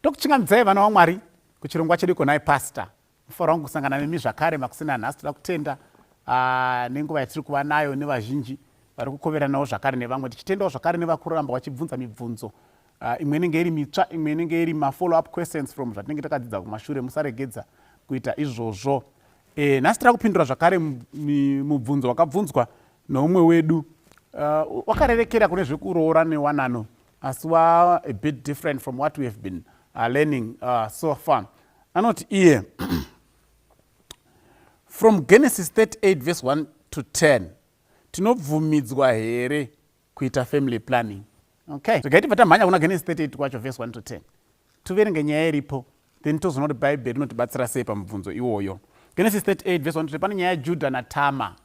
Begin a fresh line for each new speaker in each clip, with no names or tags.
tokuchingamdzai vana vaMwari kuchirongwa chedu konai pastor. Mufaro wangu kusangana nemi zvakare makusina nhasi toda kutenda nenguva yatiri kuva nayo nevazhinji vari kukoveranawo zvakare nevamwe tichitendawo zvakare nevakuramba vachibvunza mibvunzo imwe inenge iri mitsva imwe inenge iri mafollow up questions from zvatinenge takadzidza kumashure. Musaregedza kuita izvozvo. Nhasi tiri kupindura zvakare mubvunzo wakabvunzwa noumwe wedu wakarerekera kune zvekuroora newanano asi wa a bit different from what we have been learning so far. Anoti iye from Genesis 38 verse 1 to 10 tinobvumidzwa here kuita family planning. Okay, zvakaiti tamhanya kuna Genesis 38 kwacho verse 1 to 10 tuverenge nyaya iripo then tozoona kuti Bible rinotibatsira sei pamubvunzo iwoyo. Genesis 38 verse 1 to 10 pane nyaya yaJudha naTamar.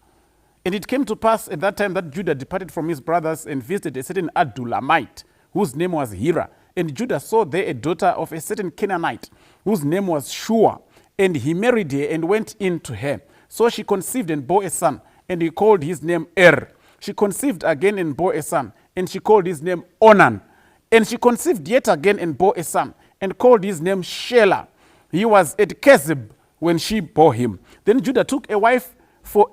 And it came to pass at that time that Judah departed from his brothers and visited a certain Adulamite whose name was Hira. And Judah saw there a daughter of a certain Canaanite whose name was Shua. And he married her and went in to her. So she conceived and bore a son, and he called his name She conceived again and bore a son, and she called his name Onan. And she conceived yet again and bore a son, and called his name Shelah. He was at Kezib when she bore him. Then Judah took a wife for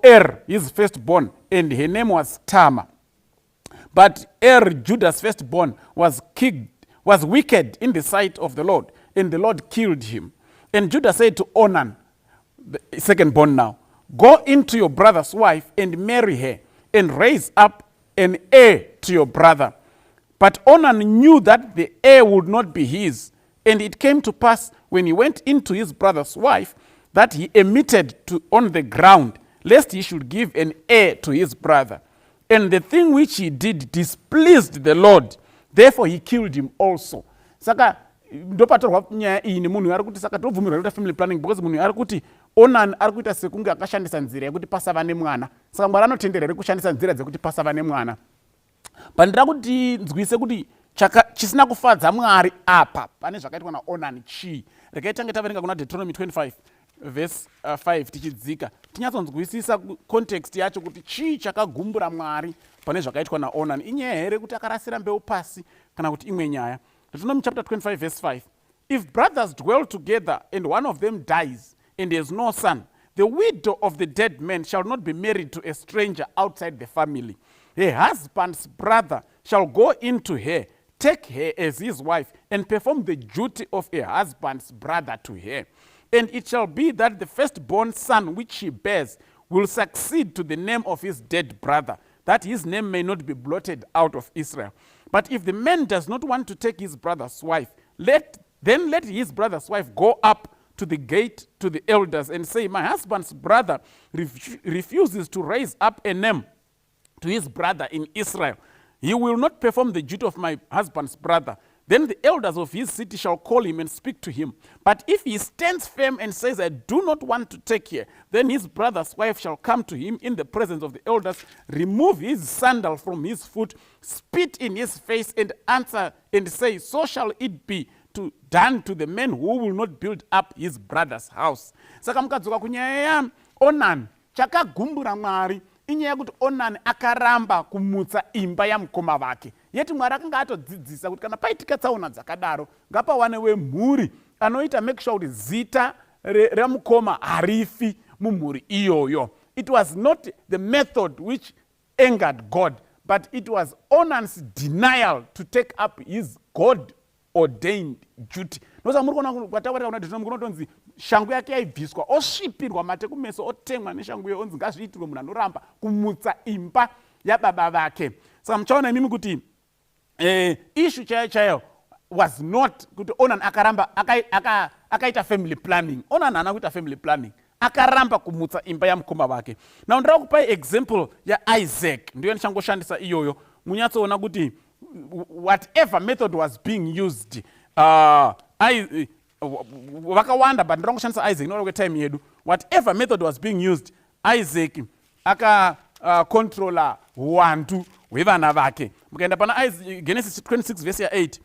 his firstborn, and her name was Tamar. But Judah's firstborn, was wicked in the sight of the Lord, and the Lord killed him. And Judah said to Onan, the secondborn now, go into your brother's wife and marry her, and raise up an heir to your brother. But Onan knew that the heir would not be his. And it came to pass, when he went into his brother's wife, that he emitted on the ground, lest he should give an heir to his brother. And the thing which he did displeased the Lord. Therefore he killed him also. Saka ndopatorwa nyaya iyi nemunhu ari kuti saka tobvumirwa kuita family planning because munhu ari kuti Onan ari kuita sekunge akashandisa nzira yekuti pasava nemwana. Saka Mwari anotendera here kushandisa nzira dzekuti pasava nemwana. Pandira kuti nzwise kuti chisina kufadza Mwari apa pane zvakaitwa naOnan chii. Regai tange taverenga kuna Deuteronomy 25 verse 5 tichidzika tinyatsonzwisisa context yacho kuti chii chakagumbura Mwari pane zvakaitwa naOnan. Inyaya here kuti akarasira mbeu pasi kana kuti imwe nyaya. Deuteronomy chapter 25 verse 5. If brothers dwell together and one of them dies and has no son, the widow of the dead man shall not be married to a stranger outside the family. Her husband's brother shall go into her, take her as his wife, and perform the duty of a husband's brother to her. And it shall be that the firstborn son which she bears will succeed to the name of his dead brother, that his name may not be blotted out of Israel. But if the man does not want to take his brother's wife, then let his brother's wife go up to the gate to the elders and say, my husband's brother refuses to raise up a name to his brother in Israel. He will not perform the duty of my husband's brother. Then the elders of his city shall call him and speak to him. But if he stands firm and says, I do not want to take her, then his brother's wife shall come to him in the presence of the elders, remove his sandal from his foot, spit in his face, and answer and say, so shall it be done to the man who will not build up his brother's house. Saka mukadzoka kunyaya ya Onan, chakagumbura Mwari inyaya kuti Onan akaramba kumutsa imba yamukoma vake. Yeti Mwari akanga atodzidzisa kuti kana paitika tsaona dzakadaro ngapawane wemhuri anoita make sure kuti zita ramukoma harifi mumhuri iyoyo. It was not the method which angered God, but it was Onan's denial to take up his God ordained duty. Noza muri kuona kwataurira kuna Deuteronomy kunotonzi shangu yake yaibviswa osvipirwa mate kumeso otemwa neshangu iyo onzi ngazviitirwe munhu anoramba kumutsa imba yababa vake. Saka muchaona imimi kuti issue chayo was not kuti Onan akaramba akaita family planning. Onan haana kuita family planning. Akaramba kumutsa imba yamukoma vake. Now ndira kupai example ya Isaac ndiyo ndichangoshandisa iyoyo munyatsoona kuti whatever method was being used vakawanda but ndira kushandisa Isaac nokuti time yedu whatever method was being used Isaac controller wantu hwevana vake. Mukaenda pana Genesis 26 verse 8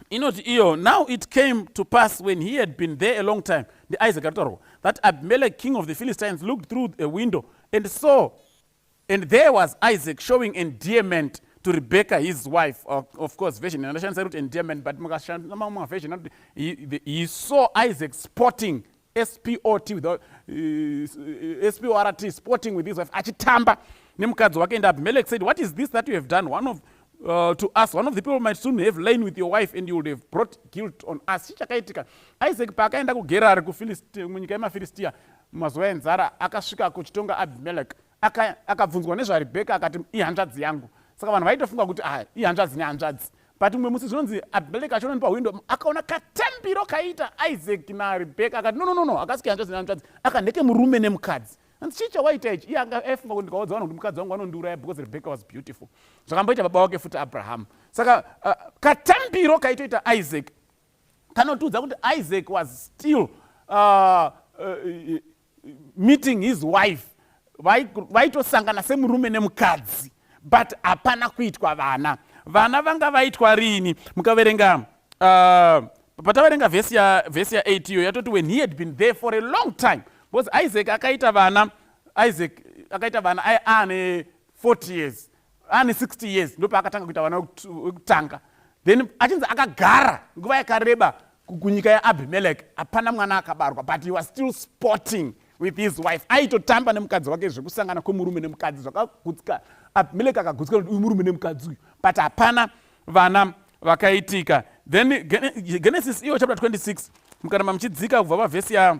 inoti iyo, now it came to pass when he had been there a long time, the Isaac that Abimelech king of the Philistines looked through a window and saw, and there was Isaac showing endearment to Rebecca, his wife, of course, version inoshandisa root endearment, but mukashanda mamwe version, he saw Isaac sporting, S-P-O-T, without S-P-O-R-T, sporting with his wife, achitamba nemukadzi wake, and Abimelech said, what is this that you have done? To us, one of the people might soon have lain with your wife and you would have brought guilt on us. Chichakaitika. Isaac paakaenda kugerari munyika yemafilistia mazuva enzara akasvika kuchitonga Abimelech akabvunzwa nezvaRebheka akati ihanzvadzi yangu. Saka vanhu vaitofunga kuti ihanzvadzi nehanzvadzi. But umwe musi zvinonzi Abimelech achiona pawindo akaona katambiro kaita Isaac naRebheka akati no akasika hanzvadzi nehanzvadzi akanheke murume nemukadzi. And chicha waita ichi iye efunga kuti ndikaudza vanhu kuti mukadzi wangu anondiuraya because Rebecca was beautiful. Zvakamboita baba wake futi Abraham. Saka katambiro kaitoita Isaac kanotiudza kuti Isaac was still meeting his wife. Vaitosangana semurume nemukadzi, but hapana kuitwa vana. Vana vanga vaitwa rini? Mukaverenga pataverenga verse ya 8 iyo yatoti when he had been there for a long time. Because Isaac akaita vana ane 40 years, ane 60 years, ndopa akatanga kuita vana wekutanga. Then achinzi akagara nguva yakareba kunyika yaAbimelech, hapana mwana akabarwa, but he was still sporting with his wife. Aitotamba nemukadzi wake zvekusangana kwemurume nemukadzi zvakagutsika. Abimelech akagutsika kuti uyu murume nemukadzi uyu, but hapana vana vakaitika. Then Genesis iyo chapter 26 mukaramba muchidzika kubva pavhesi ya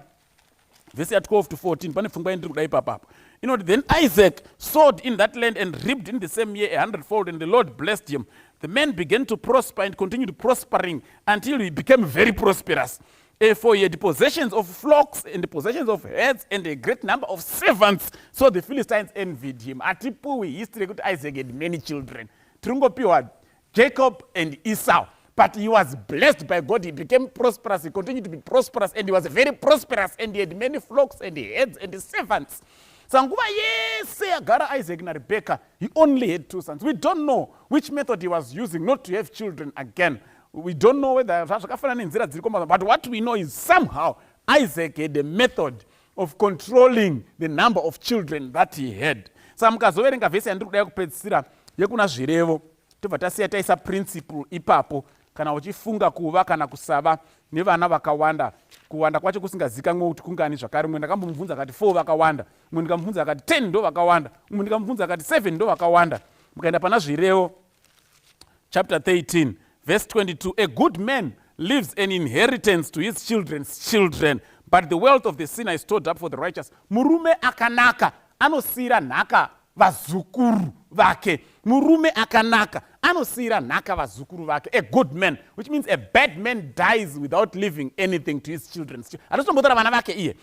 12 to 14 pane pfungwa yendiri kuda ipapapo. Then Isaac sowed in that land and reaped in the same year 100-fold, and the Lord blessed him. The man began to prosper and continued prospering until he became very prosperous. For he had possessions of flocks and possessions of herds and a great number of servants. So the Philistines envied him. Atipuwi history kuti Isaac had many children. Trungopiwa Jacob and Esau. But he was blessed by God. He became prosperous. He continued to be prosperous, and he was very prosperous, and he had many flocks and herds and servants. Sanguva yese agara Isaac na Rebecca, he only had 2 sons. We don't know which method he was using not to have children again. We don't know whether, but what we know is somehow Isaac had a method of controlling the number of children that he had. Saka mukazoverenga vhesi yandiri kuda kupedzisira yekuna zvirevo, tobva tasiya taisa principle ipapo. Kana uchifunga kuva kana kusava nevana vakawanda, kuwanda kwacho kusingazikanwe kuti kungani zvakare. Mumwe ndakambomubvunza akati 4 vakawanda, mumwe ndikamubvunza akati 10 ndo vakawanda, mumwe ndikamubvunza akati 7 ndo vakawanda. Mukaenda pana zvirevo chapter 13 verse 22, a good man leaves an inheritance to his children's children, but the wealth of the sinner is stored up for the righteous. Murume akanaka anosira nhaka vazukuru vake. Murume akanaka anosira nhaka vazukuru vake. A good man, which means a bad man dies without leaving anything to his children's children. Anotombotora vana vake iye,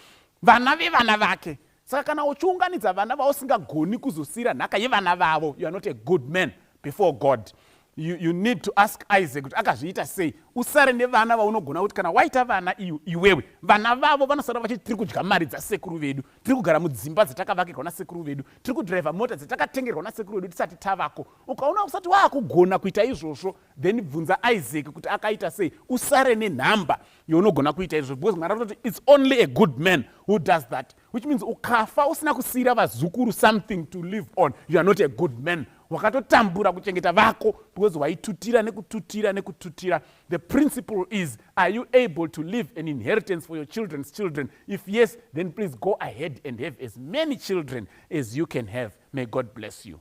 vana vevana vake. Saka kana uchiunganidza vana vausingagoni kuzosira nhaka yevana vavo, you are not a good man before God. You need to ask Isaac kuti akazviita sei usare nevana vaunogona kuti kana waita vana iwewe vana vavo vanosara vachiti tiri kudya mari dzasekuru vedu, tiri kugara mudzimba dzatakavakirwa nasekuru vedu, tiri kudhiraivha mota dzatakatengerwa nasekuru vedu tisati tavako. Ukaona usati waakugona kuita izvozvo, then bvunza Isaac kuti akaita sei usare nenhamba yaunogona kuita izvozvo, because Mwari anoti it's only a good man who does that, which means ukafa usina kusiyira vazukuru something to live on, you are not a good man. Wakatotambura kuchengeta vako because waitutira nekututira. The principle is, are you able to leave an inheritance for your children's children? If yes, then please go ahead and have as many children as you can have. May God bless you.